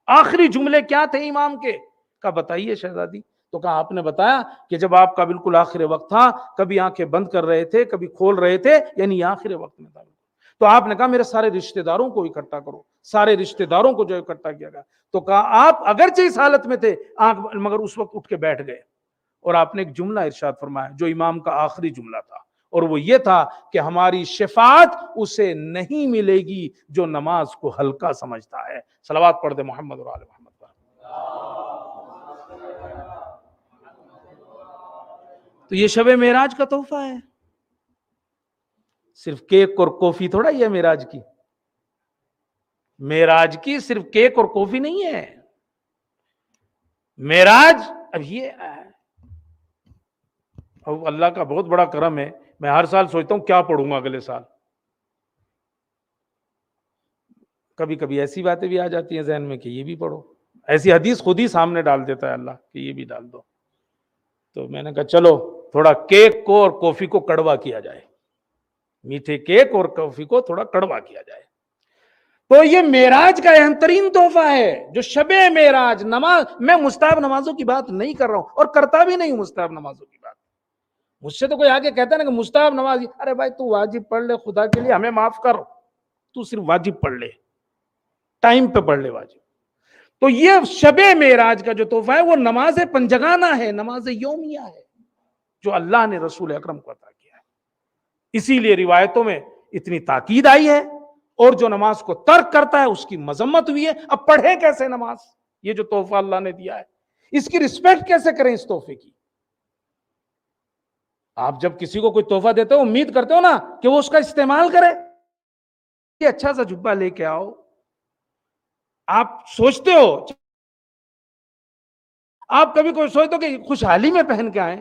آخری جملے کیا تھے امام کے؟ کہا بتائیے شہزادی. تو کہا آپ نے بتایا کہ جب آپ کا بالکل آخر وقت تھا، کبھی آنکھیں بند کر رہے تھے کبھی کھول رہے تھے، یعنی آخر وقت میں تھا. تو آپ نے کہا میرے سارے رشتہ داروں کو اکٹھا کرو، سارے رشتہ داروں کو جو اکٹھا کیا گیا. تو کہا آپ اگرچہ اس حالت میں تھے مگر اس وقت اٹھ کے بیٹھ گئے، اور آپ نے ایک جملہ ارشاد فرمایا جو امام کا آخری جملہ تھا، اور وہ یہ تھا کہ ہماری شفاعت اسے نہیں ملے گی جو نماز کو ہلکا سمجھتا ہے. صلوات پڑھ دے محمد اور آل محمد پر. تو یہ شب معراج کا تحفہ ہے، صرف کیک اور کافی تھوڑا یہ معراج کی. معراج کی صرف کیک اور کافی نہیں ہے. معراج اب یہ اب اللہ کا بہت بڑا کرم ہے، میں ہر سال سوچتا ہوں کیا پڑھوں گا اگلے سال. کبھی کبھی ایسی باتیں بھی آ جاتی ہیں ذہن میں کہ یہ بھی پڑھو، ایسی حدیث خود ہی سامنے ڈال دیتا ہے اللہ کہ یہ بھی ڈال دو. تو میں نے کہا چلو تھوڑا کیک کو اور کافی کو کڑوا کیا جائے، میٹھے کیک اور کافی کو تھوڑا کڑوا کیا جائے. تو یہ معراج کا اہم ترین تحفہ ہے جو شب معراج. نماز، میں مستحب نمازوں کی بات نہیں کر رہا ہوں اور کرتا بھی نہیں ہوں مستحب نمازوں کی بات. مجھ سے تو کوئی آگے کہتا ہے نا کہ مستحب نماز، ارے بھائی تو واجب پڑھ لے، خدا کے لیے ہمیں معاف کر، تو صرف واجب پڑھ لے، ٹائم پہ پڑھ لے واجب. تو یہ شب معراج کا جو تحفہ ہے وہ نماز پنجگانہ ہے، نماز یومیہ ہے جو اللہ نے رسول اکرم کو عطا کیا ہے. اسی لیے روایتوں میں اتنی تاکید آئی ہے، اور جو نماز کو ترک کرتا ہے اس کی مذمت ہوئی ہے. اب پڑھے کیسے نماز؟ یہ جو تحفہ اللہ نے دیا ہے اس کی رسپیکٹ کیسے کریں اس تحفے کی؟ آپ جب کسی کو کوئی تحفہ دیتے ہو امید کرتے ہو نا کہ وہ اس کا استعمال کرے. یہ اچھا سا جبہ لے کے آؤ، آپ سوچتے ہو، آپ کبھی کوئی سوچتے ہو کہ خوشحالی میں پہن کے آئیں،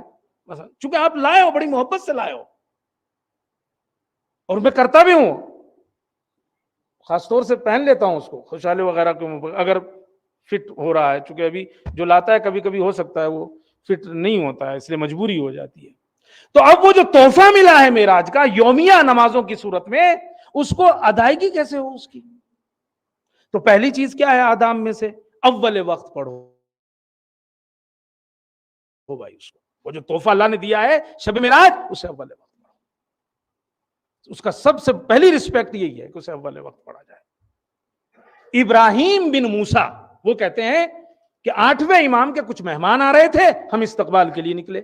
مثلا چونکہ آپ لائے ہو، بڑی محبت سے لائے ہو، اور میں کرتا بھی ہوں، خاص طور سے پہن لیتا ہوں اس کو خوشحالی وغیرہ کو اگر فٹ ہو رہا ہے. چونکہ ابھی جو لاتا ہے کبھی کبھی ہو سکتا ہے وہ فٹ نہیں ہوتا ہے، اس لیے مجبوری ہو جاتی ہے. تو اب وہ جو تحفہ ملا ہے معراج کا یومیہ نمازوں کی صورت میں، اس کو ادائیگی کیسے ہو اس کی؟ تو پہلی چیز کیا ہے آداب میں سے؟ اول وقت پڑھو بھائی اس کو. وہ جو تحفہ اللہ نے دیا ہے شب معراج، اسے اول وقت پڑھو. اس کا سب سے پہلی رسپیکٹ یہی ہے کہ اسے اول وقت پڑھا جائے. ابراہیم بن موسیٰ وہ کہتے ہیں کہ 8ویں امام کے کچھ مہمان آ رہے تھے، ہم استقبال کے لیے نکلے،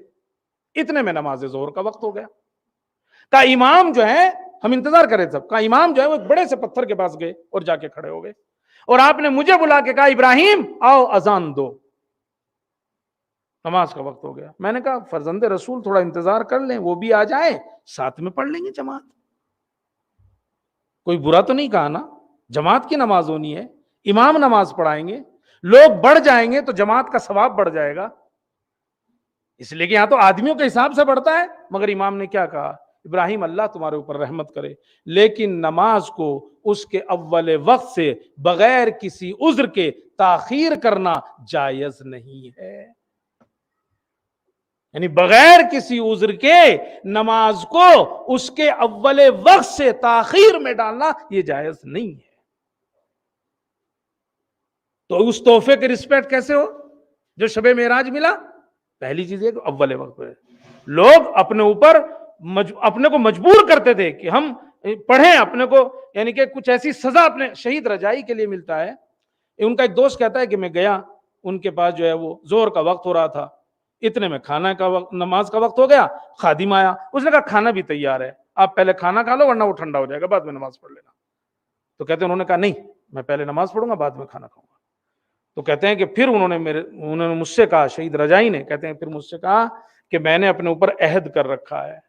اتنے میں نماز ظہر کا وقت ہو گیا. کا امام جو ہے، ہم انتظار کرے سب کا، امام جو ہے وہ ایک بڑے سے پتھر کے پاس گئے اور جا کے کھڑے ہو گئے، اور آپ نے مجھے بلا کے کہا ابراہیم آؤ اذان دو، نماز کا وقت ہو گیا. میں نے کہا فرزند رسول تھوڑا انتظار کر لیں، وہ بھی آ جائیں، ساتھ میں پڑھ لیں گے جماعت. کوئی برا تو نہیں کہا نا، جماعت کی نماز ہونی ہے، امام نماز پڑھائیں گے، لوگ بڑھ جائیں گے تو جماعت کا ثواب بڑھ جائے گا. اس لیے کہ یہاں تو آدمیوں کے حساب سے بڑھتا ہے، مگر امام نے کیا کہا؟ ابراہیم اللہ تمہارے اوپر رحمت کرے، لیکن نماز کو اس کے اول وقت سے بغیر کسی عذر کے تاخیر کرنا جائز نہیں ہے. یعنی بغیر کسی عذر کے نماز کو اس کے اول وقت سے تاخیر میں ڈالنا یہ جائز نہیں ہے. تو اس تحفے کی رسپیکٹ کیسے ہو جو شب معراج ملا؟ پہلی چیز یہ کہ اول وقت پہ لوگ اپنے اوپر اپنے کو مجبور کرتے تھے کہ ہم پڑھیں اپنے کو، یعنی کہ کچھ ایسی سزا اپنے شہید رجائی کے لیے ملتا ہے. ان کا ایک دوست کہتا ہے کہ میں گیا ان کے پاس، جو ہے وہ زور کا وقت ہو رہا تھا، اتنے میں کھانا کا وقت، نماز کا وقت ہو گیا. خادم آیا، اس نے کہا کھانا بھی تیار ہے، آپ پہلے کھانا کھا لو ورنہ وہ ٹھنڈا ہو جائے گا، بعد میں نماز پڑھ لینا. تو کہتے ہیں انہوں نے کہا نہیں، میں پہلے نماز پڑھوں گا بعد میں کھانا کھاؤں گا. تو کہتے ہیں کہ پھر انہوں نے مجھ سے کہا، شہید رجائی نے کہتے ہیں پھر مجھ سے کہا کہ میں نے اپنے اوپر عہد کر رکھا ہے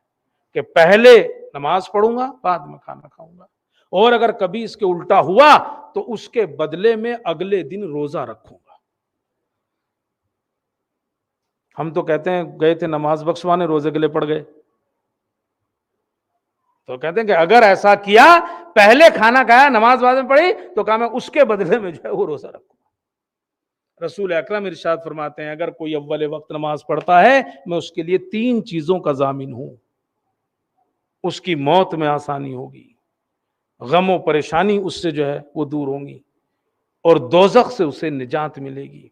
کہ پہلے نماز پڑھوں گا بعد میں کھانا کھاؤں گا، اور اگر کبھی اس کے الٹا ہوا تو اس کے بدلے میں اگلے دن روزہ رکھوں گا. ہم تو کہتے ہیں گئے تھے نماز بخشوانے، روزے کے لیے پڑ گئے. تو کہتے ہیں کہ اگر ایسا کیا، پہلے کھانا کھایا، نماز بعد میں پڑھی، تو کہا میں اس کے بدلے میں جو ہے وہ روزہ رکھوں. رسول اکرم ارشاد فرماتے ہیں اگر کوئی اول وقت نماز پڑھتا ہے میں اس کے لیے 3 چیزوں کا ضامن ہوں. اس کی موت میں آسانی ہوگی، غم و پریشانی اس سے جو ہے وہ دور ہوں گی، اور دوزخ سے اسے نجات ملے گی.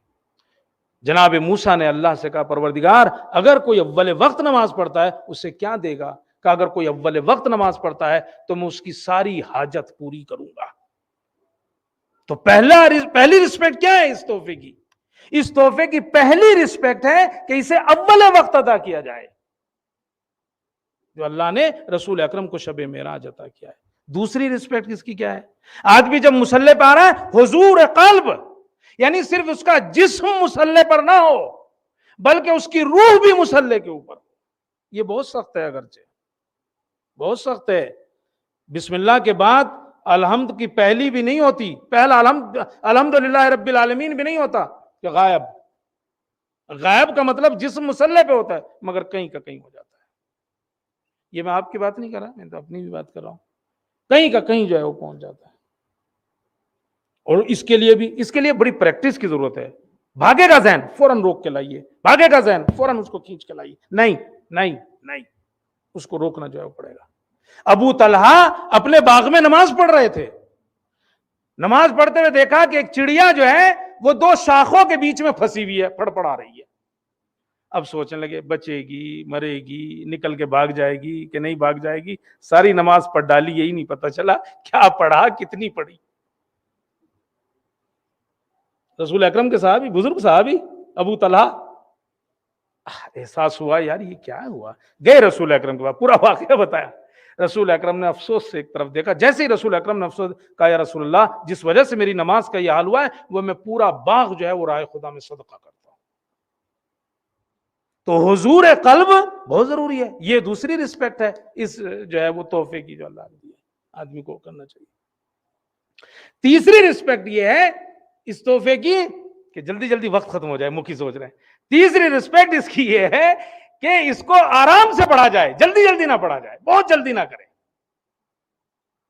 جناب موسیٰ نے اللہ سے کہا پروردگار اگر کوئی اول وقت نماز پڑھتا ہے اسے کیا دے گا؟ کہ اگر کوئی اول وقت نماز پڑھتا ہے تو میں اس کی ساری حاجت پوری کروں گا. تو پہلی رسپیکٹ کیا ہے اس تحفے کی؟ اس تحفے کی پہلی رسپیکٹ ہے کہ اسے اول وقت ادا کیا جائے، جو اللہ نے رسول اکرم کو شب معراج عطا کیا ہے. دوسری رسپیکٹ اس کی کیا ہے؟ آدمی جب مصلی پہ آ رہا ہے حضور قلب، یعنی صرف اس کا جسم مصلی پر نہ ہو بلکہ اس کی روح بھی مصلی کے اوپر. یہ بہت سخت ہے، اگرچہ بہت سخت ہے. بسم اللہ کے بعد الحمد کی پہلی بھی نہیں ہوتی، پہلا الحمدللہ رب العالمین بھی نہیں ہوتا کہ غائب کا مطلب جسم مصلی پہ ہوتا ہے مگر کہیں کا کہیں ہو جاتا ہے. یہ میں آپ کی بات نہیں کر رہا، میں تو اپنی بھی بات کر رہا ہوں. کہیں کا کہیں جو ہے وہ پہنچ جاتا ہے. اور اس کے لیے بڑی پریکٹس کی ضرورت ہے. بھاگے گا ذہن فوراً روک کے لائیے، بھاگے گا ذہن فوراً اس کو کھینچ کے لائیے. نہیں اس کو روکنا جو ہے وہ پڑے گا. ابو طلحہ اپنے باغ میں نماز پڑھ رہے تھے، نماز پڑھتے ہوئے دیکھا کہ ایک چڑیا جو ہے وہ 2 شاخوں کے بیچ میں پھنسی ہوئی ہے، پڑا رہی ہے. اب سوچنے لگے بچے گی، مرے گی، نکل کے بھاگ جائے گی کہ نہیں بھاگ جائے گی. ساری نماز پڑھ ڈالی، یہی نہیں پتا چلا کیا پڑھا، کتنی پڑھی. رسول اکرم کے صحابی، بزرگ صحابی ابو طلحہ، احساس ہوا یار یہ کیا ہوا. گئے رسول اکرم کے پاس، پورا واقعہ بتایا. رسول اکرم نے افسوس سے ایک طرف دیکھا. جیسے ہی رسول اکرم نے افسوس کہا یا رسول اللہ جس وجہ سے میری نماز کا یہ حال ہوا ہے وہ میں پورا باغ جو ہے وہ راہ خدا میں صدقہ کرتا ہوں. تو حضور قلب بہت ضروری ہے. یہ دوسری رسپیکٹ ہے اس جو ہے وہ تحفے کی جو اللہ نے دی ہے، آدمی کو کرنا چاہیے. تیسری رسپیکٹ یہ ہے اس تحفے کی کہ جلدی جلدی وقت ختم ہو جائے، مکھی سوچ رہے ہیں. تیسری رسپیکٹ اس کی یہ ہے کہ اس کو آرام سے پڑھا جائے، جلدی جلدی نہ پڑھا جائے، بہت جلدی نہ کرے.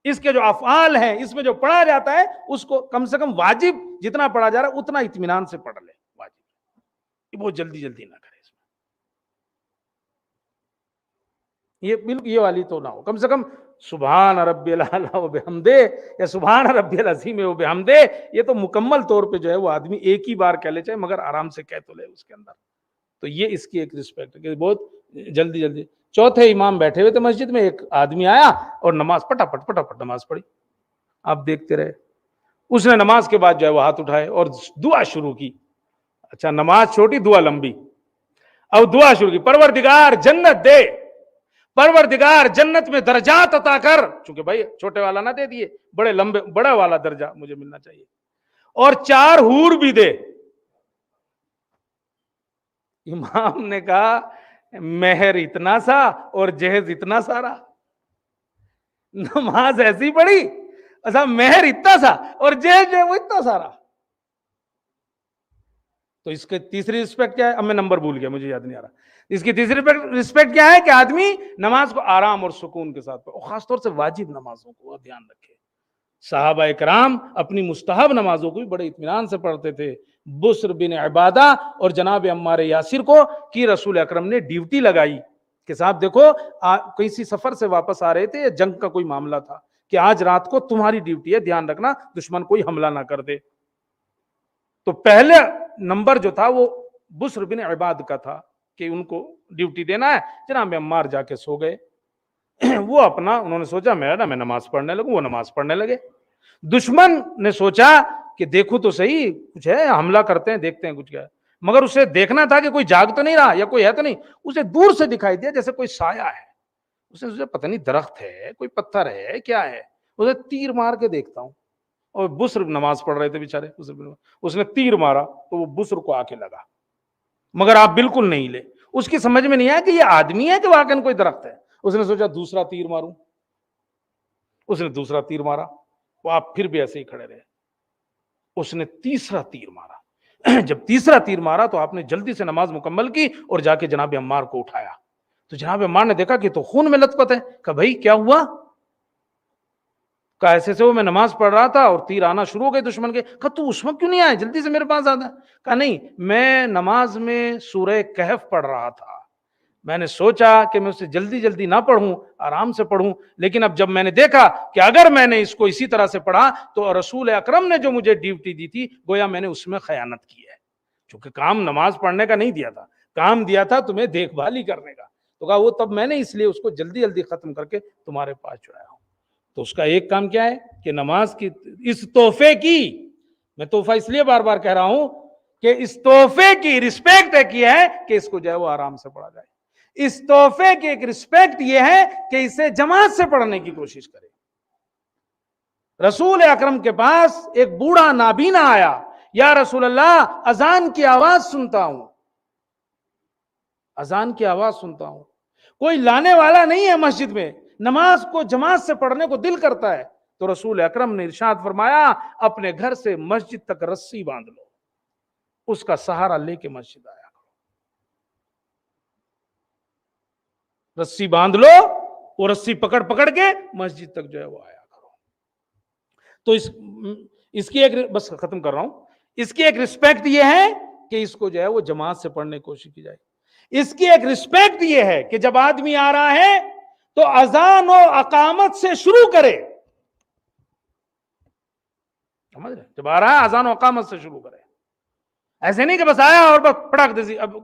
اس کے جو افعال ہیں اس میں جو پڑھا جاتا ہے اس کو کم سے کم واجب جتنا پڑھا جا رہا ہے اتنا اطمینان سے پڑھ لے. واجب بہت جلدی جلدی نہ کرے. اس میں یہ بالکل یہ والی تو نہ ہو. کم سے کم سبحان ربی الاعلی و بحمدہ یا سبحان ربی العظیم و بحمدہ، یہ تو مکمل طور پہ جو ہے وہ آدمی ایک ہی بار کہہ لے چاہے مگر آرام سے کہہ تو لے اس کے اندر. تو یہ اس کی ایک رسپیکٹ ہے کہ بہت جلدی جلدی. چوتھے امام بیٹھے ہوئے تھے مسجد میں، ایک آدمی آیا اور نماز پٹا نماز پڑھی. آپ دیکھتے رہے. اس نے نماز کے بعد جو ہے وہ ہاتھ اٹھائے اور دعا شروع کی. اچھا نماز چھوٹی، دعا لمبی. اب دعا شروع کی، پروردگار جنت دے، پروردگار جنت میں درجات عطا کر. چونکہ بھائی چھوٹے والا نہ دے دیے، بڑے لمبے بڑا والا درجہ مجھے ملنا چاہیے. اور 4 حور بھی دے. امام نے کہا مہر اتنا سا اور جہیز اتنا سارا. نماز ایسی پڑھی، اچھا مہر اتنا سا اور جہیز جو ہے وہ اتنا سارا. تو اس کے تیسری رسپیکٹ کیا ہے؟ اب میں نمبر بھول گیا، مجھے یاد نہیں آ رہا. اس کی تیسری رسپیکٹ کیا ہے کہ آدمی نماز کو آرام اور سکون کے ساتھ پڑھے، اور خاص طور سے واجب نمازوں کو دھیان رکھے. صحابہ کرام اپنی مستحب نمازوں کو بھی بڑے اطمینان سے پڑھتے تھے. بسر بن عبادہ اور جناب عمار یاسر کو کی رسول اکرم نے ڈیوٹی لگائی کہ صاحب دیکھو کسی سفر سے واپس آ رہے تھے یا جنگ کا کوئی معاملہ تھا کہ آج رات کو تمہاری ڈیوٹی ہے، دھیان رکھنا دشمن کوئی حملہ نہ کر دے. تو پہلے نمبر جو تھا وہ بسر بن عباد کا تھا کہ ان کو ڈیوٹی دینا ہے. جناب عمار جا کے سو گئے. وہ اپنا انہوں نے سوچا میں نماز پڑھنے لگوں، وہ نماز پڑھنے لگے. دشمن نے سوچا کہ دیکھو تو صحیح کچھ ہے، حملہ کرتے ہیں دیکھتے ہیں کچھ کیا ہے. مگر اسے دیکھنا تھا کہ کوئی جاگ تو نہیں رہا یا کوئی ہے تو نہیں. اسے دور سے دکھائی دیا جیسے کوئی سایہ ہے. اسے سوچا پتہ نہیں درخت ہے، کوئی پتھر ہے، کیا ہے. اسے تیر مار کے دیکھتا ہوں. اور بسر نماز پڑھ رہے تھے بیچارے. اس نے تیر مارا تو وہ بسر کو آ کے لگا، مگر آپ بالکل نہیں لے. اس کی سمجھ میں نہیں آیا کہ یہ آدمی ہے کہ واقعاً کوئی درخت ہے. اس نے سوچا دوسرا تیر ماروں. اس نے دوسرا تیر مارا، وہ آپ پھر بھی ایسے ہی کھڑے رہے. اس نے تیسرا تیر مارا. جب تیسرا تیر مارا تو آپ نے جلدی سے نماز مکمل کی اور جا کے جناب عمار کو اٹھایا. تو جناب عمار نے دیکھا کہ تو خون میں لت پت ہے. کہا بھائی کیا ہوا؟ کہا ایسے سے وہ میں نماز پڑھ رہا تھا اور تیر آنا شروع ہو گئے دشمن کے. کہا تو اس وقت کیوں نہیں آیا، جلدی سے میرے پاس آتا. کہا نہیں، میں نماز میں سورہ کہف پڑھ رہا تھا، میں نے سوچا کہ میں اسے جلدی جلدی نہ پڑھوں، آرام سے پڑھوں، لیکن اب جب میں نے دیکھا کہ اگر میں نے اس کو اسی طرح سے پڑھا تو رسول اکرم نے جو مجھے ڈیوٹی دی تھی گویا میں نے اس میں خیانت کی ہے، چونکہ کام نماز پڑھنے کا نہیں دیا تھا، کام دیا تھا تمہیں دیکھ بھال ہی کرنے کا. تو کہا وہ تب میں نے اس لیے اس کو جلدی جلدی ختم کر کے تمہارے پاس جو آیا ہوں. تو اس کا ایک کام کیا ہے کہ نماز کی اس تحفے کی، میں تحفہ اس لیے بار بار کہہ رہا ہوں کہ اس تحفے کی رسپیکٹ کی ہے کہ اس کو جو ہے وہ آرام سے پڑھا جائے. اس تحفے کی ایک رسپیکٹ یہ ہے کہ اسے جماعت سے پڑھنے کی کوشش کرے. رسول اکرم کے پاس ایک بوڑھا نابینا آیا، یا رسول اللہ اذان کی آواز سنتا ہوں، اذان کی آواز سنتا ہوں، کوئی لانے والا نہیں ہے مسجد میں، نماز کو جماعت سے پڑھنے کو دل کرتا ہے. تو رسول اکرم نے ارشاد فرمایا اپنے گھر سے مسجد تک رسی باندھ لو، اس کا سہارا لے کے مسجد آیا کرو. رسی باندھ لو، وہ رسی پکڑ پکڑ کے مسجد تک جو ہے وہ آیا کرو. تو اس کی ایک، بس ختم کر رہا ہوں، اس کی ایک رسپیکٹ یہ ہے کہ اس کو جو ہے وہ جماعت سے پڑھنے کی کوشش کی جائے. اس کی ایک رسپیکٹ یہ ہے کہ جب آدمی آ رہا ہے تو اذان و اقامت سے شروع کرے. سمجھ رہے؟ جب آ رہا ہے اذان و اقامت سے شروع کرے. ایسے نہیں کہ بس آیا اور بس پڑک دے، اب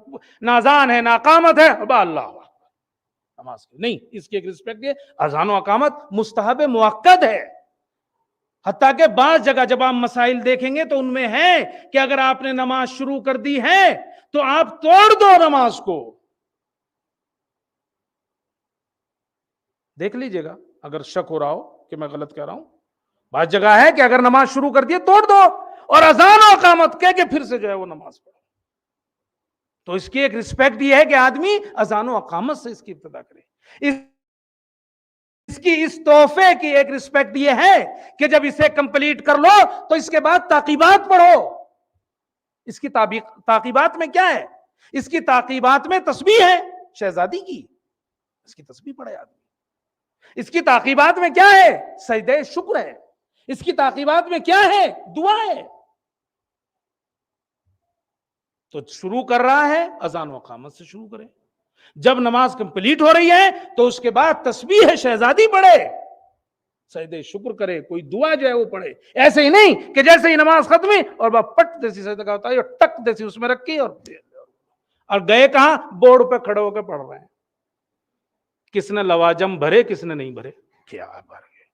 نہ اذان ہے نہ اقامت ہے اللہ نماز کی نہیں. اس کی ایک رسپیکٹ یہ، اذان و اقامت مستحب مؤکد ہے. حتیٰ کہ بعض جگہ جب آپ مسائل دیکھیں گے تو ان میں ہے کہ اگر آپ نے نماز شروع کر دی ہے تو آپ توڑ دو نماز کو. دیکھ لیجئے گا اگر شک ہو رہا ہو کہ میں غلط کہہ رہا ہوں. بعض جگہ ہے کہ اگر نماز شروع کر دی توڑ دو اور اذان و اقامت کہہ کے پھر سے جو ہے وہ نماز پڑھو. تو اس کی ایک رسپیکٹ یہ ہے کہ آدمی اذان و اقامت سے اس کی ابتدا کرے. اس کی اس تحفے کی ایک رسپیکٹ یہ ہے کہ جب اسے کمپلیٹ کر لو تو اس کے بعد تعقیبات پڑھو. اس کی تعقیبات میں کیا ہے؟ اس کی تعقیبات میں تسبیح ہے شہزادی کی، اس کی تسبیح پڑھے آدمی. اس کی تعقیبات میں کیا ہے؟ سجدہ شکر ہے. اس کی تعقیبات میں کیا ہے؟ دعا ہے. تو شروع کر رہا ہے اذان و اقامت سے شروع کرے. جب نماز کمپلیٹ ہو رہی ہے تو اس کے بعد تسبیح شہزادی پڑھے، سجدہ شکر کرے، کوئی دعا جو ہے وہ پڑھے. ایسے ہی نہیں کہ جیسے ہی نماز ختم ہوئی اور پٹ دیسی سجدہ کا ہوتا ہے اور ٹک دیسی اس میں رکھی اور گئے کہاں؟ بورڈ پہ کھڑے ہو کے پڑھ رہے ہیں. کس نے لواجم بھرے کس نے نہیں بھرے؟ کیا بھر گئے.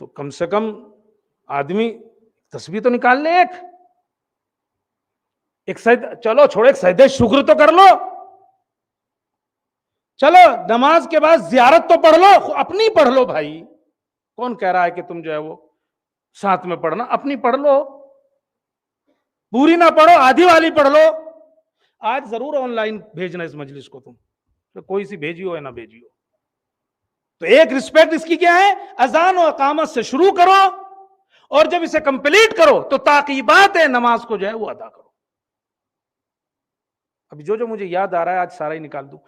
تو کم سے کم آدمی تسبیح تو نکال لے. ایک چلو چھوڑو، ایک سجدہ شکر تو کر لو. چلو نماز کے بعد زیارت تو پڑھ لو، اپنی پڑھ لو بھائی. کون کہہ رہا ہے کہ تم جو ہے وہ ساتھ میں پڑھنا؟ اپنی پڑھ لو، پوری نہ پڑھو، آدھی والی پڑھ لو. آج ضرور آن لائن بھیجنا اس مجلس کو، تم کوئی سی بھیجی ہو یا نہ بھیجی ہو. تو ایک رسپیکٹ اس کی کیا ہے؟ اذان و اقامت سے شروع کرو اور جب اسے کمپلیٹ کرو تو تعقیبات نماز کو جو ہے وہ ادا کرو. ابھی جو مجھے یاد آ رہا ہے آج سارا ہی نکال دوں.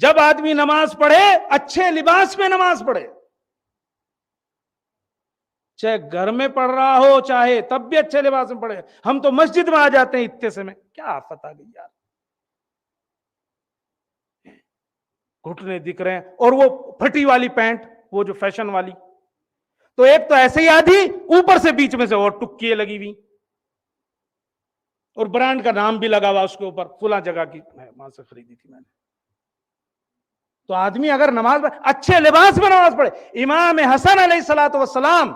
جب آدمی نماز پڑھے اچھے لباس میں نماز پڑھے، چاہے گھر میں پڑھ رہا ہو چاہے تب بھی اچھے لباس میں پڑھے. ہم تو مسجد میں آ جاتے ہیں اتنے سے میں، کیا آفت آ گئی یار، گھٹنے دکھ رہے ہیں اور وہ پھٹی والی پینٹ، وہ جو فیشن والی، تو ایک تو ایسے ہی آدھی، اوپر سے بیچ میں سے اور ٹکیے لگی ہوئی اور برانڈ کا نام بھی لگا ہوا اس کے اوپر، فلاں جگہ کی وہاں سے خریدی تھی میں نے. تو آدمی اگر نماز اچھے لباس میں نماز پڑھے. امام حسن علیہ الصلوۃ والسلام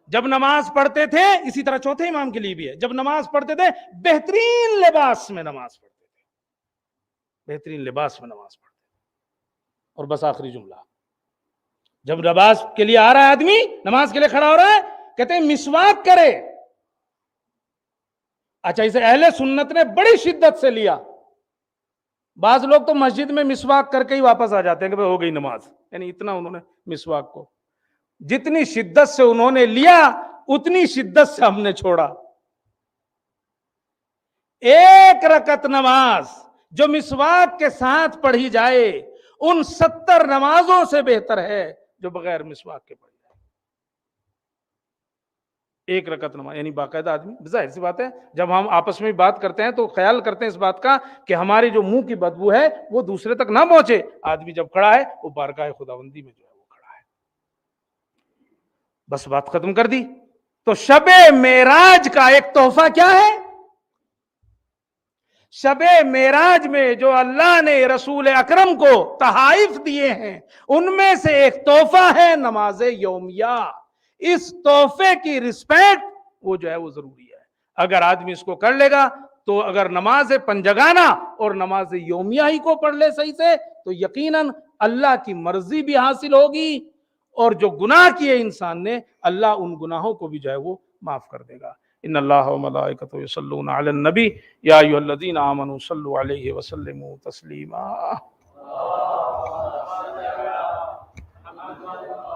جب نماز پڑھتے تھے، اسی طرح چوتھے امام کے لیے بھی ہے، جب نماز پڑھتے تھے بہترین لباس میں نماز پڑھتے تھے، بہترین لباس میں نماز پڑھتے تھے. اور بس آخری جملہ، جب نماز کے لیے آ رہا ہے آدمی، نماز کے لیے کھڑا ہو رہا ہے، کہتے ہیں مسواک کرے. اچھا، اسے اہل سنت نے بڑی شدت سے لیا. بعض لوگ تو مسجد میں مسواک کر کے ہی واپس آ جاتے ہیں کہ ہو گئی نماز، یعنی اتنا انہوں نے مسواک کو، جتنی شدت سے انہوں نے لیا اتنی شدت سے ہم نے چھوڑا. ایک رکعت نماز جو مسواک کے ساتھ پڑھی جائے ان 70 نمازوں سے بہتر ہے جو بغیر مسواک کے پڑھی جائے. ایک رکعت نماز یعنی باقاعدہ آدمی. ظاہر سی بات ہے جب ہم آپس میں بات کرتے ہیں تو خیال کرتے ہیں اس بات کا کہ ہماری جو منہ کی بدبو ہے وہ دوسرے تک نہ پہنچے. آدمی جب کھڑا ہے وہ بارگاہ خداوندی میں جو ہے وہ کھڑا ہے. بس بات ختم کر دی. تو شب معراج کا ایک تحفہ کیا ہے؟ شب معراج میں جو اللہ نے رسول اکرم کو تحائف دیے ہیں ان میں سے ایک تحفہ ہے نماز یومیہ. اس تحفے کی رسپیکٹ وہ جو ہے وہ ضروری ہے. اگر آدمی اس کو کر لے گا تو اگر نماز پنجگانہ اور نماز یومیہ ہی کو پڑھ لے صحیح سے تو یقیناً اللہ کی مرضی بھی حاصل ہوگی اور جو گناہ کیے انسان نے اللہ ان گناہوں کو بھی جو ہے وہ معاف کر دے گا. ان اللہ و ملائکتہ یصلون علی النبی یا ایھا الذین آمنوا صلوا علیہ وسلموا تسلیما.